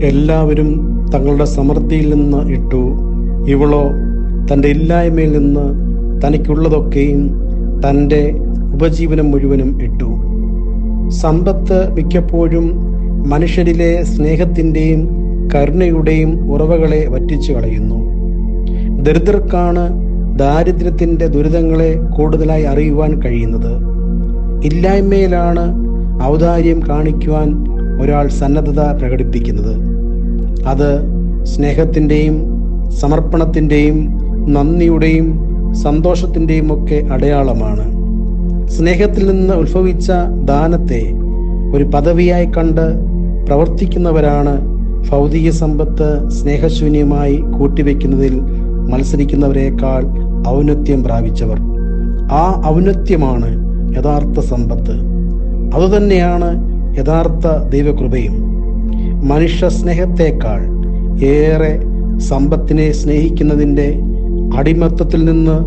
എല്ലാവരും തങ്ങളുടെ സമൃദ്ധിയിൽ നിന്ന് ഇട്ടു, ഇവളോ തൻ്റെ ഇല്ലായ്മയിൽ നിന്ന് തനിക്കുള്ളതൊക്കെയും തൻ്റെ ഉപജീവനം മുഴുവനും ഇട്ടു. സമ്പത്ത് മിക്കപ്പോഴും മനുഷ്യരിലെ സ്നേഹത്തിൻ്റെയും കരുണയുടെയും ഉറവകളെ വറ്റിച്ചു കളയുന്നു. ദരിദ്രർക്കാണ് ദാരിദ്ര്യത്തിൻ്റെ ദുരിതങ്ങളെ കൂടുതലായി അറിയുവാൻ കഴിയുന്നത്. ഇല്ലായ്മയിലാണ് ഔദാര്യം കാണിക്കുവാൻ ഒരാൾ സന്നദ്ധത പ്രകടിപ്പിക്കുന്നത്. അത് സ്നേഹത്തിൻ്റെയും സമർപ്പണത്തിൻ്റെയും നന്ദിയുടെയും സന്തോഷത്തിൻ്റെയും ഒക്കെ അടയാളമാണ്. സ്നേഹത്തിൽ നിന്ന് ഉത്ഭവിച്ച ദാനത്തെ ഒരു പദവിയായി കണ്ട് പ്രവർത്തിക്കുന്നവരാണ് ഭൗതിക സമ്പത്ത് സ്നേഹശൂന്യമായി കൂട്ടിവെക്കുന്നതിൽ മത്സരിക്കുന്നവരെക്കാൾ ഔന്നത്യം പ്രാപിച്ചവർ. ആ ഔന്നത്യമാണ് യഥാർത്ഥ സമ്പത്ത്. അതുതന്നെയാണ് യഥാർത്ഥ ദൈവകൃപയും. മനുഷ്യ സ്നേഹത്തെക്കാൾ ഏറെ സമ്പത്തിനെ സ്നേഹിക്കുന്നതിൻ്റെ അടിമത്തത്തിൽ നിന്ന്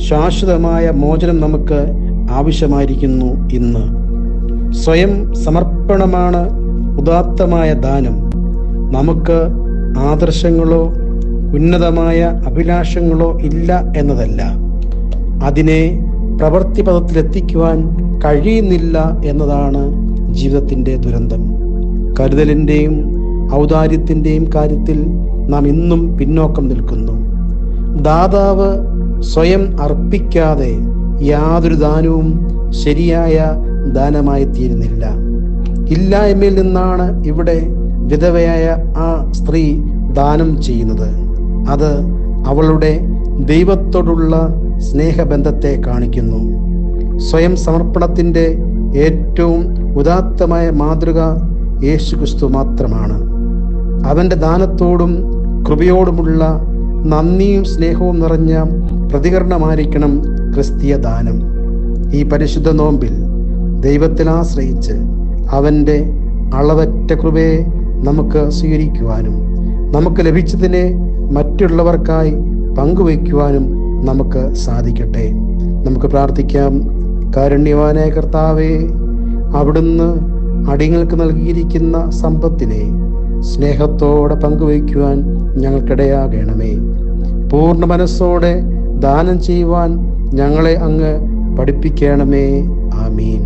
ശാശ്വതമായ മോചനം നമുക്ക് ആവശ്യമായിരിക്കുന്നു. ഇന്ന് സ്വയം സമർപ്പണമാണ് ഉദാത്തമായ ദാനം. നമുക്ക് ആദർശങ്ങളോ ഉന്നതമായ അഭിലാഷങ്ങളോ ഇല്ല എന്നതല്ല, അതിനെ പ്രവൃത്തിപഥത്തിലെത്തിക്കുവാൻ കഴിയുന്നില്ല എന്നതാണ് ജീവിതത്തിൻ്റെ ദുരന്തം. കരുതലിൻ്റെയും ഔദാര്യത്തിൻ്റെയും കാര്യത്തിൽ നാം ഇന്നും പിന്നോക്കം നിൽക്കുന്നു. ദാതാവ് സ്വയം അർപ്പിക്കാതെ യാതൊരു ദാനവും ശരിയായ ദാനമായി തീരുന്നില്ല. ഇല്ലായ്മയിൽ നിന്നാണ് ഇവിടെ വിധവയായ ആ സ്ത്രീ ദാനം ചെയ്യുന്നത്. അത് അവളുടെ ദൈവത്തോടുള്ള സ്നേഹബന്ധത്തെ കാണിക്കുന്നു. സ്വയം സമർപ്പണത്തിൻ്റെ ഏറ്റവും ഉദാത്തമായ മാതൃക യേശുക്രിസ്തു മാത്രമാണ്. അവൻ്റെ ദാനത്തോടും കൃപയോടുമുള്ള നന്ദിയും സ്നേഹവും നിറഞ്ഞ പ്രതികരണമായിരിക്കണം ക്രിസ്തീയ ദാനം. ഈ പരിശുദ്ധ നോമ്പിൽ ദൈവത്തിൽ ആശ്രയിച്ച് അവൻ്റെ അളവറ്റ കൃപയെ നമുക്ക് സ്വീകരിക്കുവാനും നമുക്ക് ലഭിച്ചതിനെ മറ്റുള്ളവർക്കായി പങ്കുവയ്ക്കുവാനും നമുക്ക് സാധിക്കട്ടെ. നമുക്ക് പ്രാർത്ഥിക്കാം. കാരുണ്യവാനായ കർത്താവേ, അവിടുന്ന് അടിയങ്ങൾക്ക് നൽകിയിരിക്കുന്ന സമ്പത്തിനെ സ്നേഹത്തോടെ പങ്കുവയ്ക്കുവാൻ ഞങ്ങൾക്കിടയാകണമേ. പൂർണ്ണ മനസ്സോടെ ദാനം ചെയ്യുവാൻ ഞങ്ങളെ അങ്ങ് പഠിപ്പിക്കണമേ. ആമീൻ.